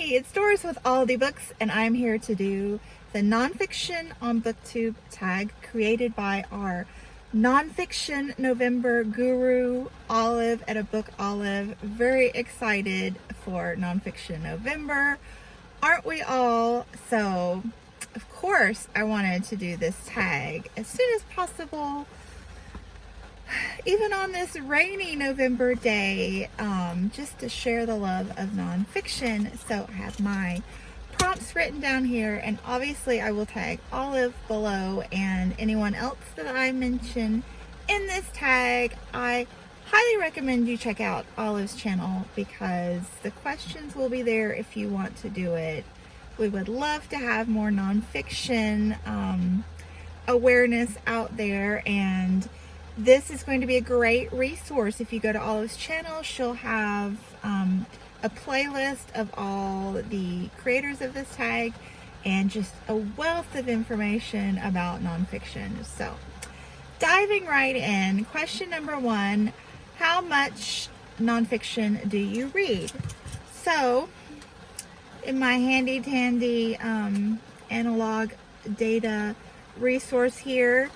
It's Doris with All the Books, and I'm here to do the nonfiction on Booktube Tag created by our nonfiction November guru, Olive at a Book Olive. Very excited for nonfiction November, aren't we all? So, of course, I wanted to do this tag as soon as possible, even on this rainy November day, just to share the love of nonfiction. So I have my prompts written down here, and obviously I will tag Olive below and anyone else that I mention in this tag. I highly recommend you check out Olive's channel because the questions will be there if you want to do it. We would love to have more nonfiction awareness out there, and this is going to be a great resource. If you go to Olive's channel, she'll have a playlist of all the creators of this tag and just a wealth of information about nonfiction. So, diving right in, question number 1, how much nonfiction do you read? So, in my handy dandy analog data resource here,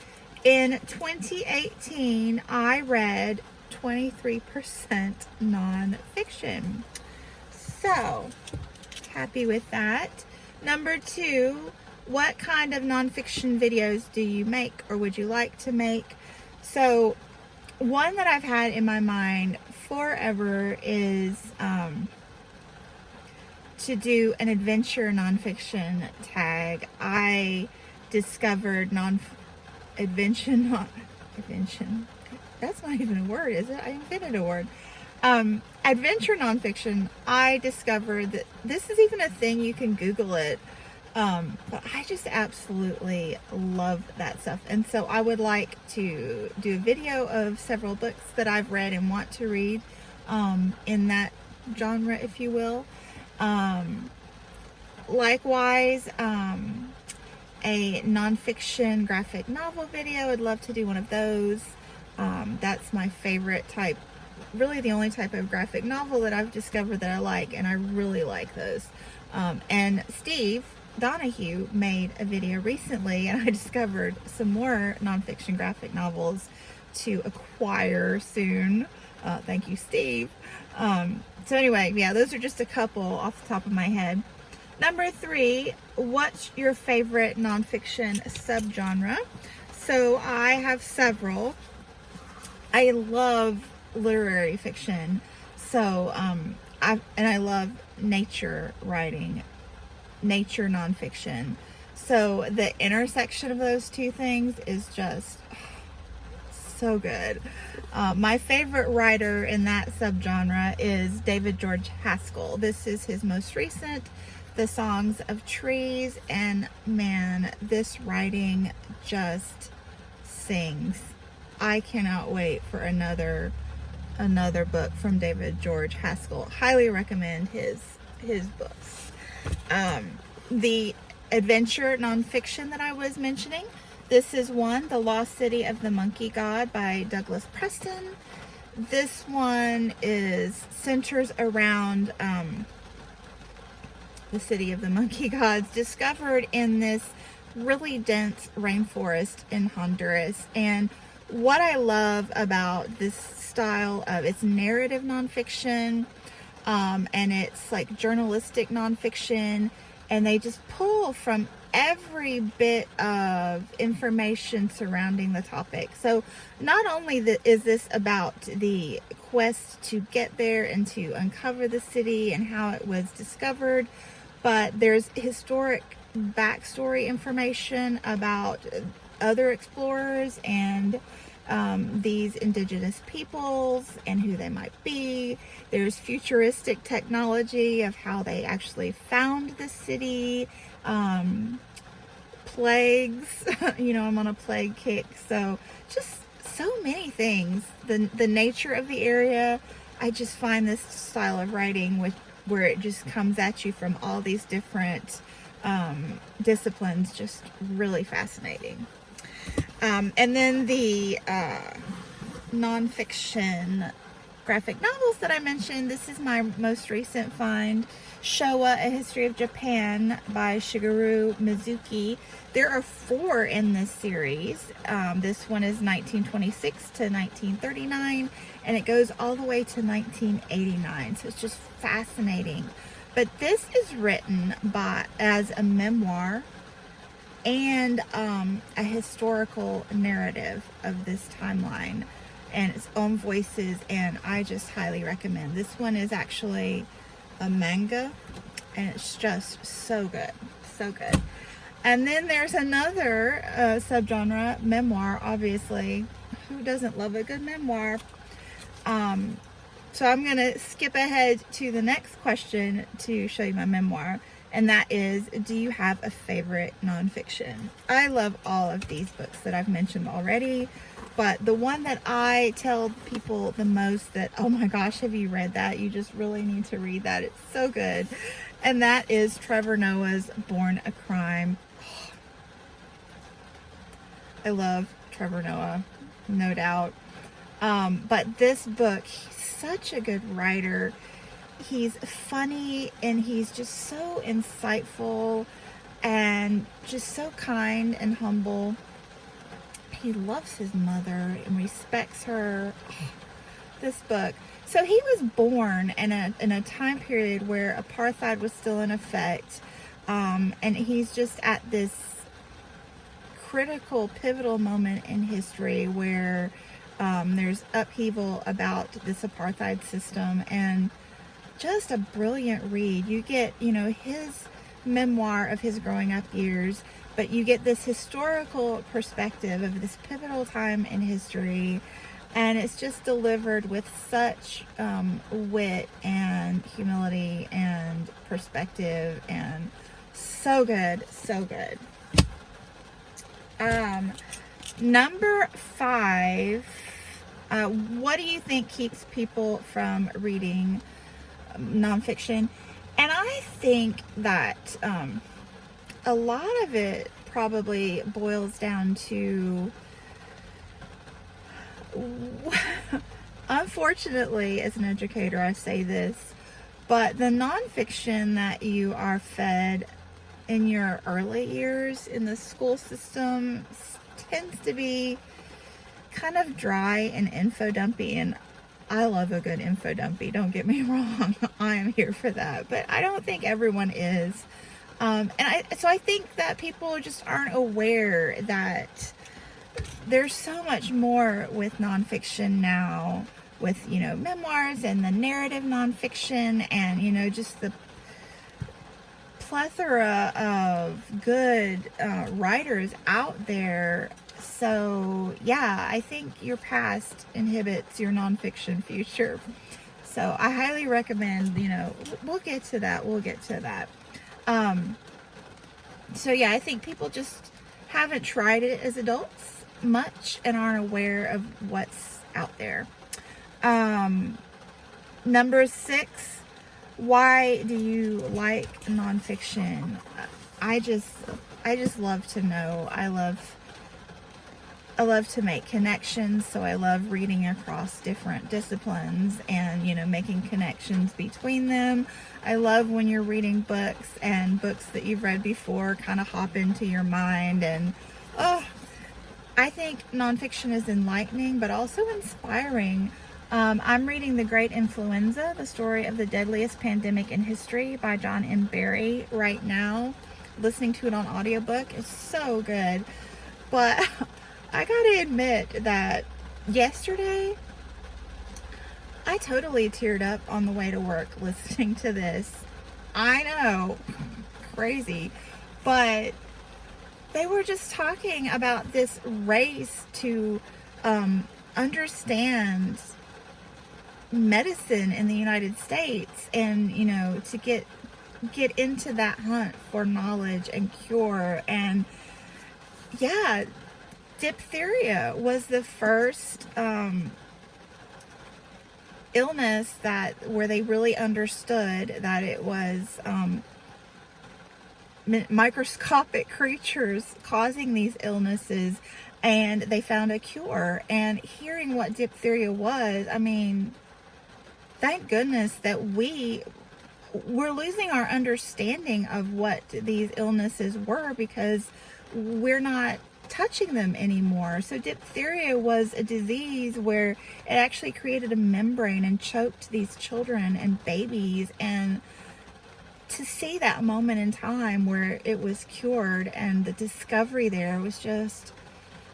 in 2018, I read 23% nonfiction. So, happy with that. Number 2, what kind of nonfiction videos do you make or would you like to make? So, one that I've had in my mind forever is to do an adventure nonfiction tag. I discovered adventure, that's not even a word, is it? I invented a word. Adventure nonfiction. I discovered that this is even a thing, you can Google it, but I just absolutely love that stuff, and so I would like to do a video of several books that I've read and want to read in that genre, if you will. Likewise, a nonfiction graphic novel video. I'd love to do one of those. That's my favorite type, really the only type of graphic novel that I've discovered that I like, and I really like those. And Steve Donoghue made a video recently, and I discovered some more nonfiction graphic novels to acquire soon. Thank you, Steve. So anyway, yeah, those are just a couple off the top of my head. Number 3, what's your favorite nonfiction subgenre? So I have several. I love literary fiction. So I love nature writing, nature nonfiction. So the intersection of those two things is just so good. My favorite writer in that subgenre is David George Haskell. This is his most recent, The Songs of Trees, and man, this writing just sings. I cannot wait for another book from David George Haskell. Highly recommend his books. The adventure nonfiction that I was mentioning, this is one, The Lost City of the Monkey God by Douglas Preston. This one centers around the city of the monkey gods, discovered in this really dense rainforest in Honduras. And what I love about this style of, it's narrative nonfiction, and it's like journalistic nonfiction, and they just pull from every bit of information surrounding the topic. So not only is this about the quest to get there and to uncover the city and how it was discovered, but there's historic backstory information about other explorers and these indigenous peoples and who they might be. There's futuristic technology of how they actually found the city, plagues, I'm on a plague kick, so just so many things. The nature of the area, I just find this style of writing where it just comes at you from all these different disciplines just really fascinating. And then the nonfiction graphic novels that I mentioned, this is my most recent find, Showa, A History of Japan by Shigeru Mizuki. There are 4 in this series. This one is 1926 to 1939, and it goes all the way to 1989, so it's just fascinating. But this is written as a memoir and a historical narrative of this timeline and its own voices, and I just highly recommend. This one is actually a manga, and it's just so good, so good. And then there's another subgenre, memoir, obviously. Who doesn't love a good memoir? So I'm going to skip ahead to the next question to show you my memoir, and that is, do you have a favorite nonfiction? I love all of these books that I've mentioned already, but the one that I tell people the most that, oh my gosh, have you read that? You just really need to read that. It's so good. And that is Trevor Noah's Born a Crime. I love Trevor Noah, no doubt. But this book, he's such a good writer. He's funny, and he's just so insightful and just so kind and humble. He loves his mother and respects her. This book. So he was born in a time period where apartheid was still in effect, and he's just at this critical, pivotal moment in history where there's upheaval about this apartheid system, and just a brilliant read. You get, his memoir of his growing up years, but you get this historical perspective of this pivotal time in history, and it's just delivered with such wit and humility and perspective, and so good, so good. Number 5, what do you think keeps people from reading nonfiction? And I think that a lot of it probably boils down to, unfortunately, as an educator, I say this, but the nonfiction that you are fed in your early years in the school system tends to be kind of dry and info dumpy, and I love a good info dumpy, don't get me wrong. I am here for that, but I don't think everyone is. So I think that people just aren't aware that there's so much more with nonfiction now, with, memoirs and the narrative nonfiction, and, just the plethora of good writers out there. So yeah, I think your past inhibits your nonfiction future. So I highly recommend, we'll get to that. So yeah, I think people just haven't tried it as adults much and aren't aware of what's out there. Number 6, why do you like nonfiction? I just love to know. I love to make connections, so I love reading across different disciplines and, making connections between them. I love when you're reading books and books that you've read before kind of hop into your mind, and I think nonfiction is enlightening but also inspiring. I'm reading The Great Influenza, the story of the deadliest pandemic in history by John M. Barry right now. Listening to it on audiobook is so good. But I gotta admit that yesterday, I totally teared up on the way to work listening to this. I know, crazy. But they were just talking about this race to understand medicine in the United States, and to get into that hunt for knowledge and cure. And yeah, diphtheria was the first illness where they really understood that it was microscopic creatures causing these illnesses, and they found a cure. And hearing what diphtheria was, I mean, thank goodness that we're losing our understanding of what these illnesses were, because we're not touching them anymore. So diphtheria was a disease where it actually created a membrane and choked these children and babies, and to see that moment in time where it was cured and the discovery there was just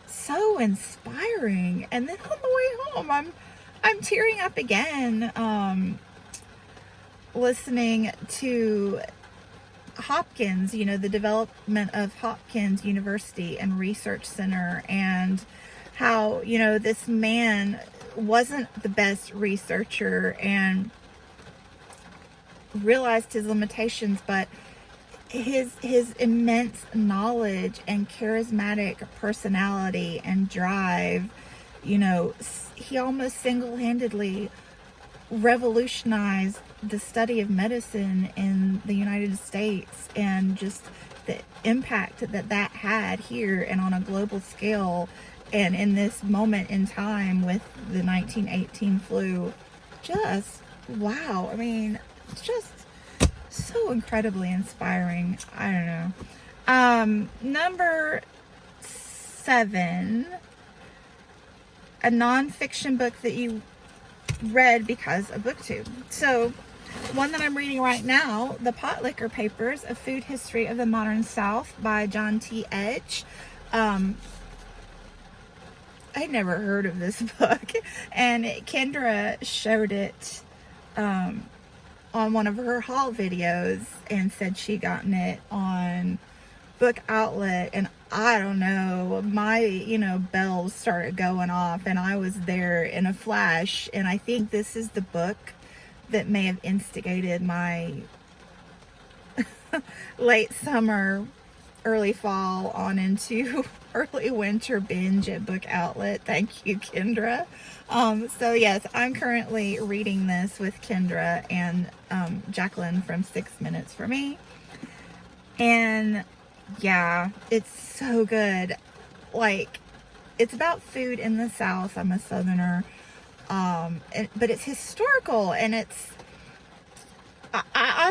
so inspiring. And then on the way home, I'm tearing up again, listening to Hopkins, the development of Hopkins University and Research Center, and how, this man wasn't the best researcher and realized his limitations, but his immense knowledge and charismatic personality and drive, he almost single-handedly revolutionized the study of medicine in the United States, and just the impact that had here and on a global scale, and in this moment in time with the 1918 flu. Just wow. I mean, it's just so incredibly inspiring. I don't know. Number 7, a nonfiction book that you read because of Booktube. So one that I'm reading right now, The Pot Liquor Papers, A Food History of the Modern South by John T. Edge. I'd never heard of this book, and Kendra showed it on one of her haul videos and said she gotten it on Book Outlet, and I don't know, my bells started going off, and I was there in a flash. And I think this is the book that may have instigated my late summer, early fall on into early winter binge at Book Outlet. Thank you, Kendra. So yes, I'm currently reading this with Kendra and Jacqueline from 6 Minutes for Me. And yeah, it's so good. Like, it's about food in the South. I'm a Southerner. But it's historical, and I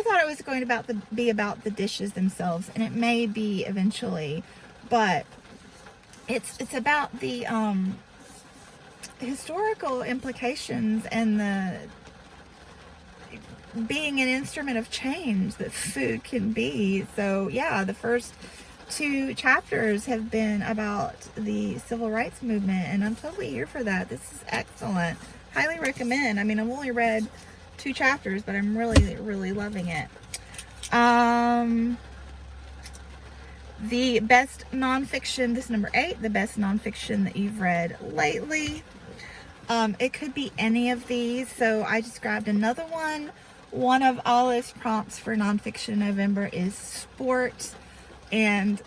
thought it was going to be about the dishes themselves, and it may be eventually, but it's about the historical implications and the being an instrument of change that food can be. So yeah, the first 2 chapters have been about the civil rights movement, and I'm totally here for that. This is excellent. Highly recommend. I mean, I've only read 2 chapters, but I'm really, really loving it. The best nonfiction, this is number 8, the best nonfiction that you've read lately. It could be any of these, so I just grabbed another one. One of Olive's prompts for nonfiction November is sport, and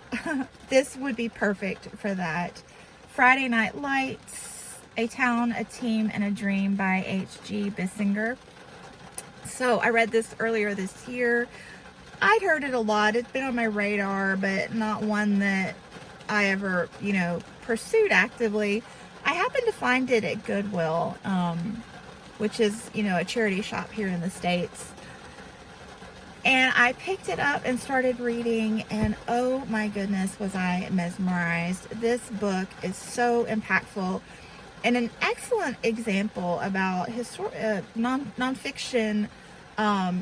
this would be perfect for that. Friday Night Lights, A Town, a Team, and a Dream by H.G. Bissinger. So I read this earlier this year. I'd heard it a lot. It's been on my radar, but not one that I ever, pursued actively. I happened to find it at Goodwill, which is, a charity shop here in the States. And I picked it up and started reading, and oh my goodness, was I mesmerized. This book is so impactful and an excellent example about nonfiction.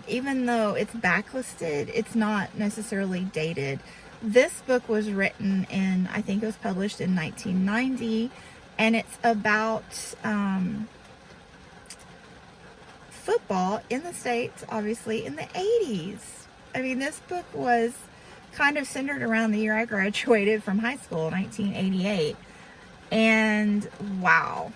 Even though it's backlisted, it's not necessarily dated. This book was written I think it was published in 1990, and it's about football in the States, obviously, in the 80s. I mean, this book was kind of centered around the year I graduated from high school, 1988. And wow.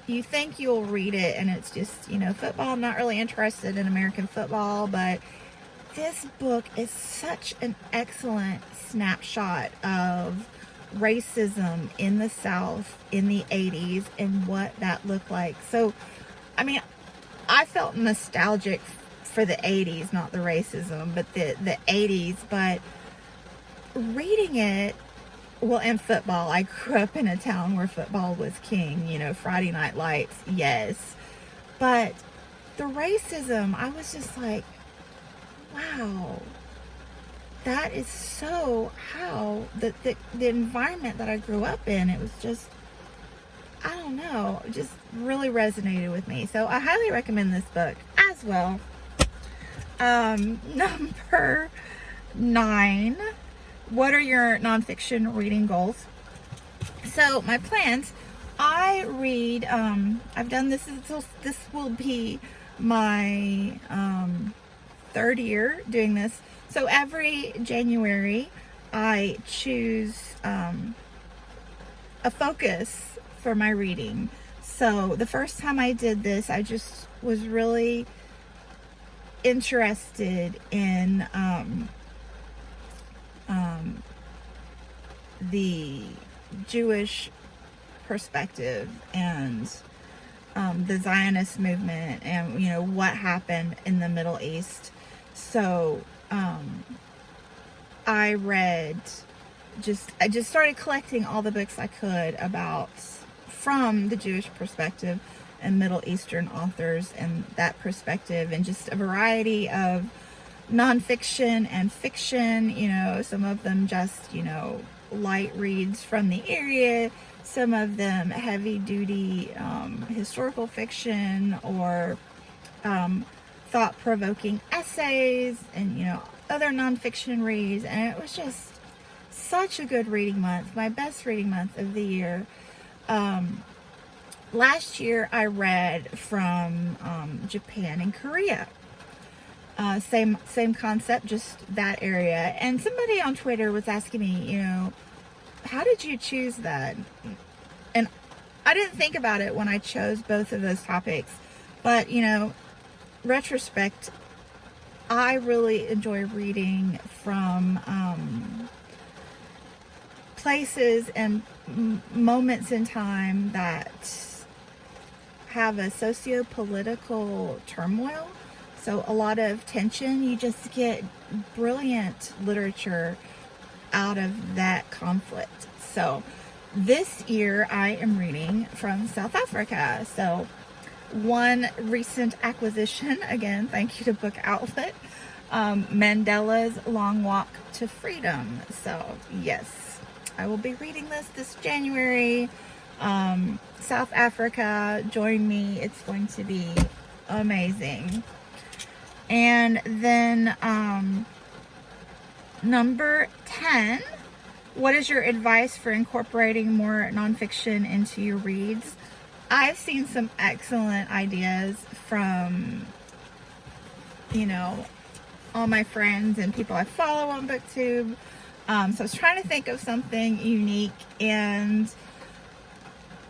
You think you'll read it and it's just, football. I'm not really interested in American football, but this book is such an excellent snapshot of racism in the South in the 80s and what that looked like. So, I mean, I felt nostalgic for the 80s, not the racism, but the 80s. But reading it, well, in football, I grew up in a town where football was king, Friday Night Lights, yes. But the racism, I was just like, wow, that is so how the environment that I grew up in, it was just, I don't know, it just really resonated with me. So I highly recommend this book as well. Number 9, what are your nonfiction reading goals? So my plans, I read, I've done this, this will be my 3rd year doing this. So every January I choose a focus for my reading. So the first time I did this, I just was really interested in the Jewish perspective and the Zionist movement, and you know what happened in the Middle East. So I just started collecting all the books I could about from the Jewish perspective and Middle Eastern authors and that perspective, and just a variety of nonfiction and fiction, you know, some of them just, you know, light reads from the area, some of them heavy duty historical fiction, or thought-provoking essays, and you know, other nonfiction reads. And it was just such a good reading month, my best reading month of the year. Last year I read from Japan and Korea. Same concept, just that area. And somebody on Twitter was asking me, you know, how did you choose that? And I didn't think about it when I chose both of those topics, but you know, retrospect, I really enjoy reading from places and moments in time that have a socio-political turmoil. So a lot of tension. You just get brilliant literature out of that conflict. So this year I am reading from South Africa. So one recent acquisition, again, thank you to Book Outlet, Mandela's Long Walk to Freedom. So yes, I will be reading this January. South Africa, join me. It's going to be amazing. And then number 10, what is your advice for incorporating more nonfiction into your reads? I've seen some excellent ideas from, you know, all my friends and people I follow on Booktube. So I was trying to think of something unique, and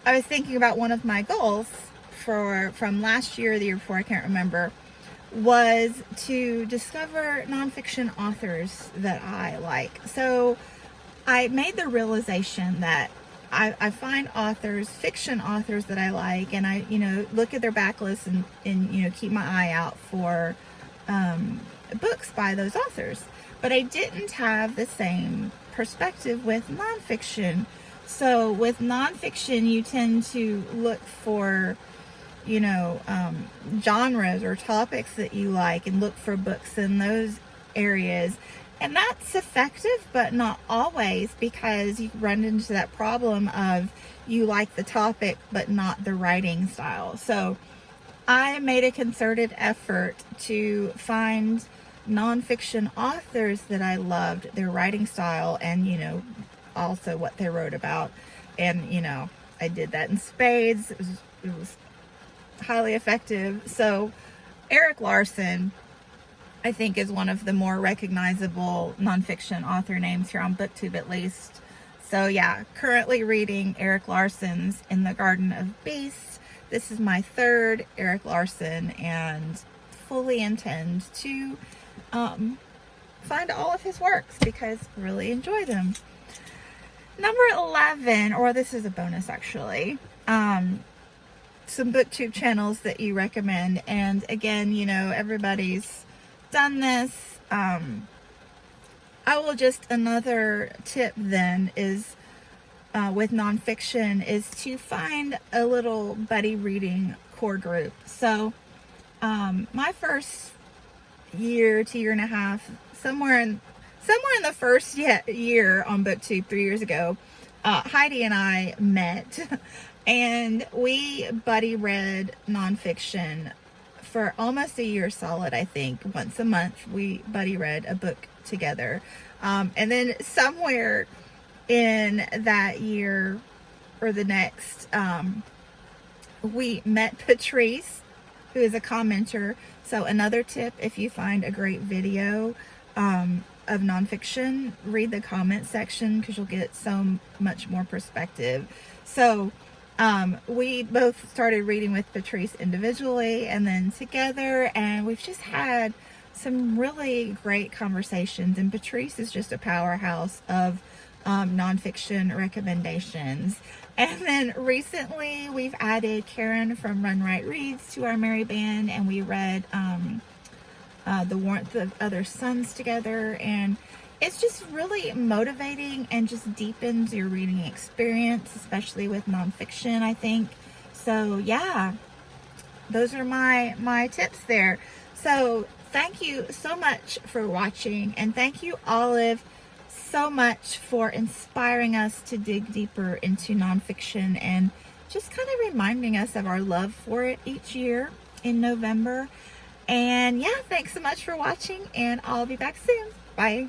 I was thinking about one of my goals from last year or the year before, I can't remember, was to discover nonfiction authors that I like. So I made the realization that I find authors, fiction authors that I like, and I, you know, look at their backlists and you know, keep my eye out for books by those authors. But I didn't have the same perspective with nonfiction. So with nonfiction, you tend to look for, you know, genres or topics that you like, and look for books in those areas. And that's effective, but not always, because you run into that problem of you like the topic, but not the writing style. So I made a concerted effort to find nonfiction authors that I loved, their writing style, and, you know, also what they wrote about. And, you know, I did that in spades. It was highly effective. So Erik Larson, I think, is one of the more recognizable nonfiction author names here on Booktube, at least. So yeah, currently reading Erik Larson's In the Garden of Beasts. This is my 3rd Erik Larson, and fully intend to find all of his works because I really enjoy them. Number 11, or this is a bonus actually, some Booktube channels that you recommend. And again, you know, everybody's done this. I will just, another tip then is with nonfiction is to find a little buddy reading core group. So my first year to year and a half, somewhere in the first year on Booktube 3 years ago, Heidi and I met and we buddy read nonfiction for almost a year solid. I think once a month we buddy read a book together, and then somewhere in that year or the next, we met Patrice, who is a commenter. So another tip, if you find a great video of nonfiction, read the comment section because you'll get so much more perspective. So we both started reading with Patrice individually and then together, and we've just had some really great conversations. And Patrice is just a powerhouse of nonfiction recommendations. And then recently we've added Karen from Runwright Reads to our merry band, and we read The Warmth of Other Suns together, and it's just really motivating and just deepens your reading experience, especially with nonfiction, I think. So yeah, those are my tips there. So thank you so much for watching, and thank you, Olive, so much for inspiring us to dig deeper into nonfiction and just kind of reminding us of our love for it each year in November. And yeah, thanks so much for watching, and I'll be back soon. Bye.